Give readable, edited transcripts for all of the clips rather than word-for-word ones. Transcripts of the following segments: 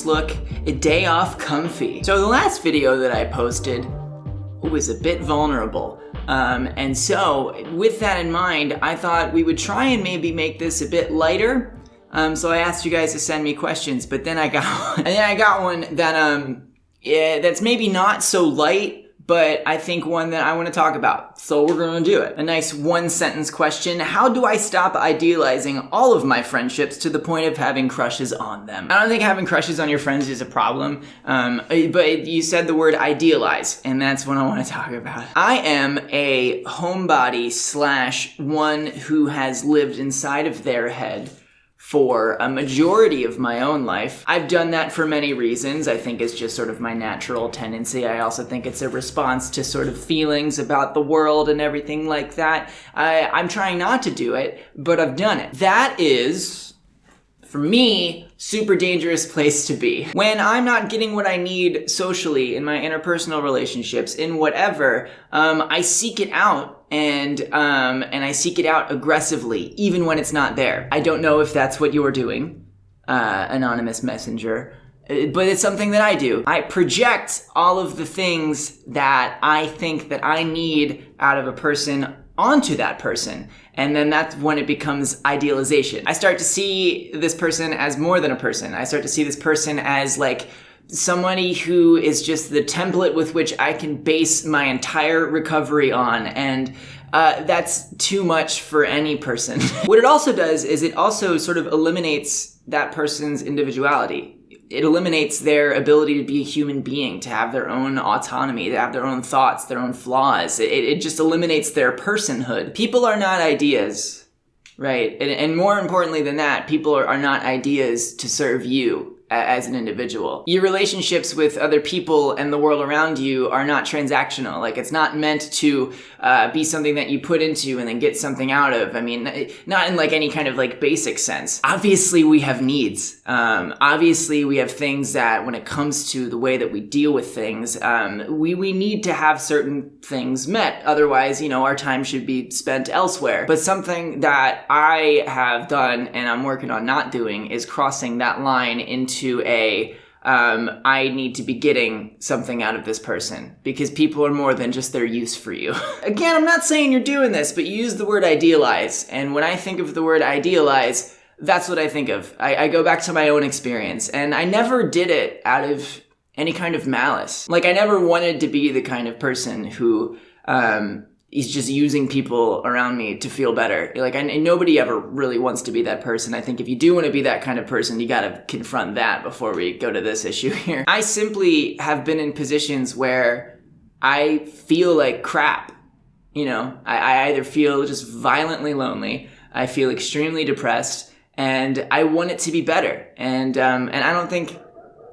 look at day off comfy. So the last video that I posted was a bit vulnerable. And so with that in mind, I thought we would try and maybe make this a bit lighter. So I asked you guys to send me questions, but then I got one that that's maybe not so light, but I think one that I want to talk about. So we're going to do it. A nice one-sentence question. How do I stop idealizing all of my friendships to the point of having crushes on them? I don't think having crushes on your friends is a problem, but you said the word idealize, and that's what I want to talk about. I am a homebody / one who has lived inside of their head for a majority of my own life. I've done that for many reasons. I think it's just sort of my natural tendency. I also think it's a response to sort of feelings about the world and everything like that. I'm trying not to do it, but I've done it. That is, for me, super dangerous place to be. When I'm not getting what I need socially in my interpersonal relationships, in whatever, I seek it out. And I seek it out aggressively, even when it's not there. I don't know if that's what you're doing, anonymous messenger, but it's something that I do. I project all of the things that I think that I need out of a person onto that person. And then that's when it becomes idealization. I start to see this person as more than a person. I start to see this person as like somebody who is just the template with which I can base my entire recovery on, and that's too much for any person. What it also does is it also sort of eliminates that person's individuality. It eliminates their ability to be a human being, to have their own autonomy, to have their own thoughts, their own flaws. It just eliminates their personhood. People are not ideas, right? And more importantly than that, people are not ideas to serve you as an individual. Your relationships with other people and the world around you are not transactional. Like, it's not meant to be something that you put into and then get something out of. I mean, not in like any kind of like basic sense. Obviously we have needs. Obviously we have things that when it comes to the way that we deal with things, we need to have certain things met. Otherwise, our time should be spent elsewhere. But something that I have done and I'm working on not doing is crossing that line into I need to be getting something out of this person, because people are more than just their use for you. Again, I'm not saying you're doing this, but you use the word idealize. And when I think of the word idealize, that's what I think of. I go back to my own experience, and I never did it out of any kind of malice. Like, I never wanted to be the kind of person who is just using people around me to feel better. Like, nobody ever really wants to be that person. I think if you do want to be that kind of person, you gotta confront that before we go to this issue here. I simply have been in positions where I feel like crap. I either feel just violently lonely, I feel extremely depressed, and I want it to be better. And I don't think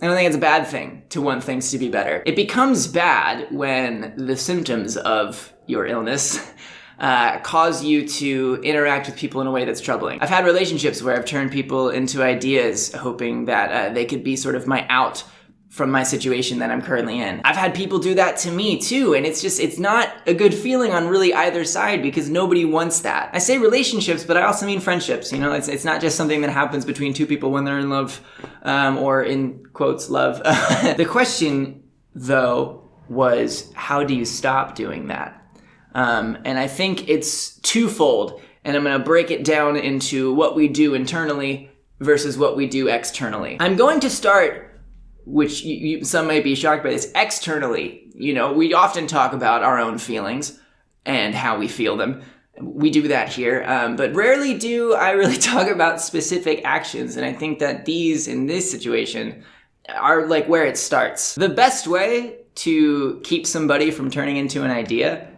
it's a bad thing to want things to be better. It becomes bad when the symptoms of your illness cause you to interact with people in a way that's troubling. I've had relationships where I've turned people into ideas, hoping that they could be sort of my out from my situation that I'm currently in. I've had people do that to me too, and it's not a good feeling on really either side, because nobody wants that. I say relationships, but I also mean friendships. It's not just something that happens between two people when they're in love, or in quotes, love. The question, though, was how do you stop doing that? And I think it's twofold, and I'm going to break it down into what we do internally versus what we do externally. I'm going to start, which some may be shocked by this, externally. We often talk about our own feelings and how we feel them. We do that here, but rarely do I really talk about specific actions, and I think that these, in this situation, are like where it starts. The best way to keep somebody from turning into an idea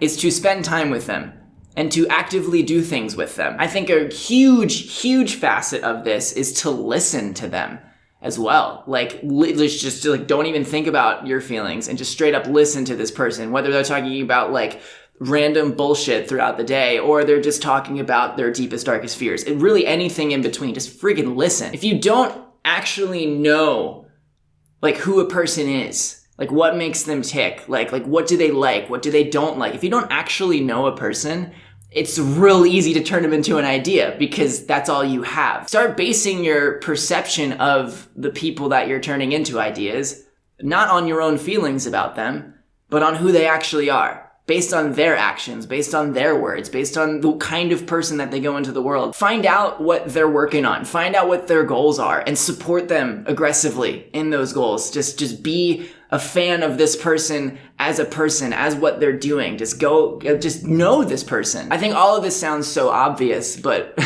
is to spend time with them and to actively do things with them. I think a huge facet of this is to listen to them as well. Let's just don't even think about your feelings and just straight up listen to this person, whether they're talking about like random bullshit throughout the day or they're just talking about their deepest, darkest fears. And really anything in between, just freaking listen. If you don't actually know like who a person is, like what makes them tick, like what do they like, what do they don't like, if you don't actually know a person, it's real easy to turn them into an idea because that's all you have. Start basing your perception of the people that you're turning into ideas, not on your own feelings about them, but on who they actually are. Based on their actions, based on their words, based on the kind of person that they go into the world. Find out what they're working on. Find out what their goals are and support them aggressively in those goals. Just be a fan of this person, as what they're doing. Just know this person. I think all of this sounds so obvious, but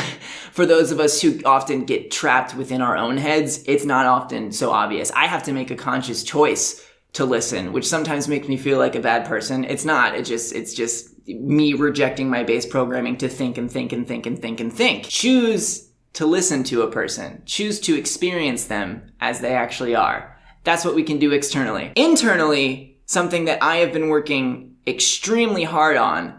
for those of us who often get trapped within our own heads, it's not often so obvious. I have to make a conscious choice to listen, which sometimes makes me feel like a bad person. It's not. It's just me rejecting my base programming to think and think and think and think and think. Choose to listen to a person. Choose to experience them as they actually are. That's what we can do externally. Internally, something that I have been working extremely hard on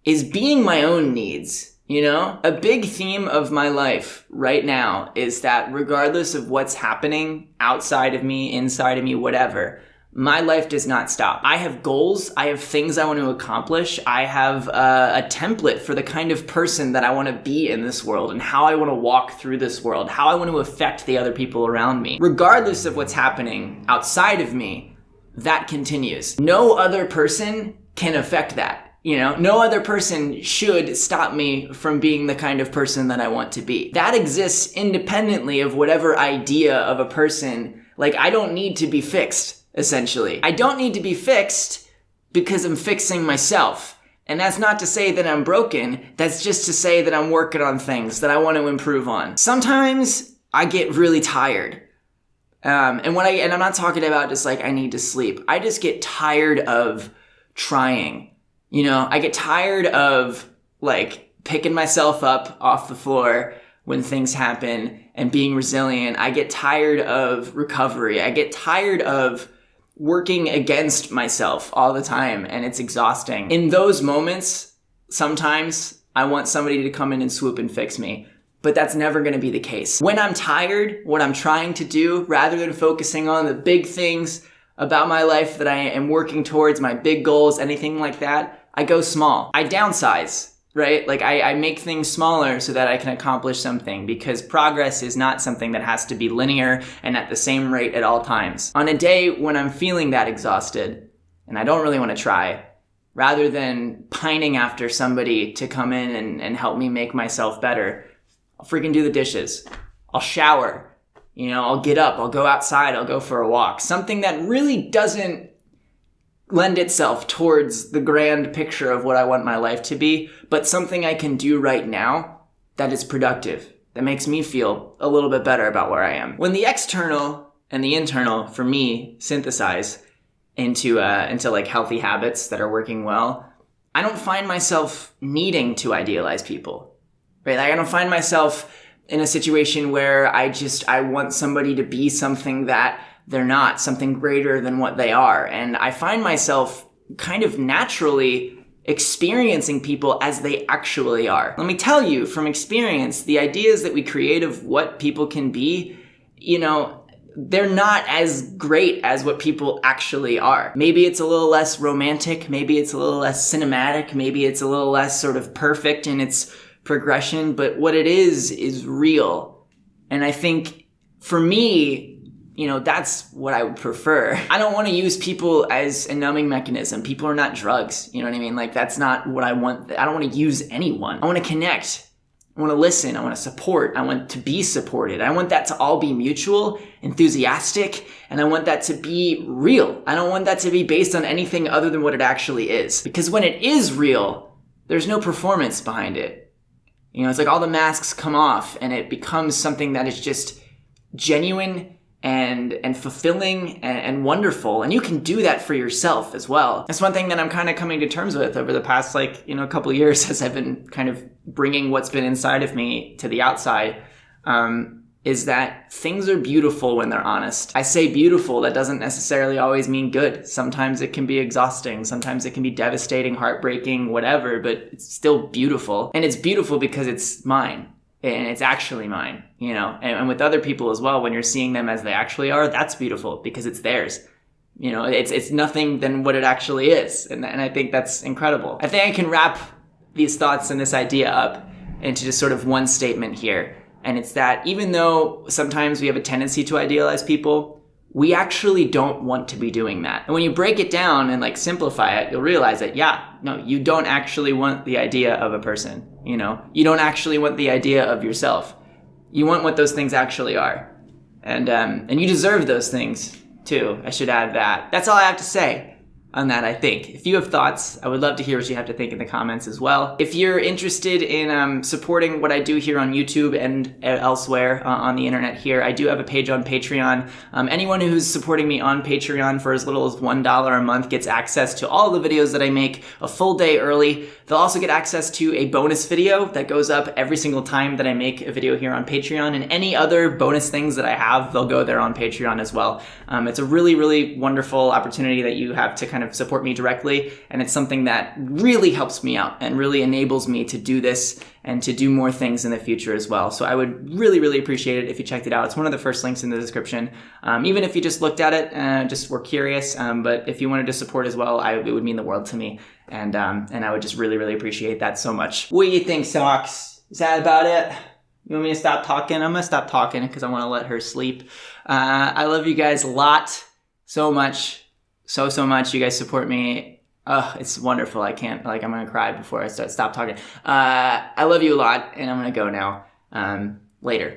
is being my own needs. You know, a big theme of my life right now is that regardless of what's happening outside of me, inside of me, whatever, my life does not stop. I have goals. I have things I want to accomplish. I have a template for the kind of person that I want to be in this world and how I want to walk through this world, how I want to affect the other people around me. Regardless of what's happening outside of me, that continues. No other person can affect that. You know, no other person should stop me from being the kind of person that I want to be. That exists independently of whatever idea of a person. Like, I don't need to be fixed. Essentially, I don't need to be fixed because I'm fixing myself. And that's not to say that I'm broken. That's just to say that I'm working on things that I want to improve on. Sometimes I get really tired. And I'm not talking about just like I need to sleep. I just get tired of trying. You know, I get tired of like picking myself up off the floor when things happen and being resilient. I get tired of recovery. I get tired of working against myself all the time, and it's exhausting. In those moments, sometimes I want somebody to come in and swoop and fix me, but that's never going to be the case. When I'm tired, what I'm trying to do, rather than focusing on the big things about my life that I am working towards, my big goals, anything like that, I go small. I downsize. Right? Like I make things smaller so that I can accomplish something, because progress is not something that has to be linear and at the same rate at all times. On a day when I'm feeling that exhausted and I don't really want to try, rather than pining after somebody to come in and help me make myself better, I'll freaking do the dishes. I'll shower. You know, I'll get up. I'll go outside. I'll go for a walk. Something that really doesn't lend itself towards the grand picture of what I want my life to be, but something I can do right now that is productive, that makes me feel a little bit better about where I am. When the external and the internal, for me, synthesize into like healthy habits that are working well, I don't find myself needing to idealize people, right? Like I don't find myself in a situation where I want somebody to be something that they're not, something greater than what they are. And I find myself kind of naturally experiencing people as they actually are. Let me tell you from experience, the ideas that we create of what people can be, you know, they're not as great as what people actually are. Maybe it's a little less romantic. Maybe it's a little less cinematic. Maybe it's a little less sort of perfect in its progression. But what it is real. And I think for me, you know, that's what I would prefer. I don't want to use people as a numbing mechanism. People are not drugs. You know what I mean? Like, that's not what I want. I don't want to use anyone. I want to connect. I want to listen. I want to support. I want to be supported. I want that to all be mutual, enthusiastic, and I want that to be real. I don't want that to be based on anything other than what it actually is. Because when it is real, there's no performance behind it. You know, it's like all the masks come off and it becomes something that is just genuine and fulfilling and wonderful. And you can do that for yourself as well. That's one thing that I'm kind of coming to terms with over the past, couple of years as I've been kind of bringing what's been inside of me to the outside, is that things are beautiful when they're honest. I say beautiful, that doesn't necessarily always mean good. Sometimes it can be exhausting. Sometimes it can be devastating, heartbreaking, whatever, but it's still beautiful. And it's beautiful because it's mine. And it's actually mine, you know, and with other people as well, when you're seeing them as they actually are, that's beautiful because it's theirs. You know, it's nothing than what it actually is. And I think that's incredible. I think I can wrap these thoughts and this idea up into just sort of one statement here. And it's that even though sometimes we have a tendency to idealize people, we actually don't want to be doing that. And when you break it down and like simplify it, you'll realize that, no, you don't actually want the idea of a person. You don't actually want the idea of yourself. You want what those things actually are. And you deserve those things too. I should add that. That's all I have to say on that, I think. If you have thoughts, I would love to hear what you have to think in the comments as well. If you're interested in supporting what I do here on YouTube and elsewhere on the internet here, I do have a page on Patreon. Anyone who's supporting me on Patreon for as little as $1 a month gets access to all the videos that I make a full day early. They'll also get access to a bonus video that goes up every single time that I make a video here on Patreon, and any other bonus things that I have, they'll go there on Patreon as well. It's a really, really wonderful opportunity that you have to kind of support me directly, and it's something that really helps me out and really enables me to do this and to do more things in the future as well. So I would really, really appreciate it if you checked it out. It's one of the first links in the description. Even if you just looked at it, just were curious, but if you wanted to support as well, it would mean the world to me. And I would just really, really appreciate that so much. What do you think, Socks? Is that about it? You want me to stop talking? I'm gonna stop talking because I want to let her sleep. I love you guys a lot, so much, so much. You guys support me. It's wonderful. I'm gonna cry before I stop talking. I love you a lot, and I'm gonna go now. Later.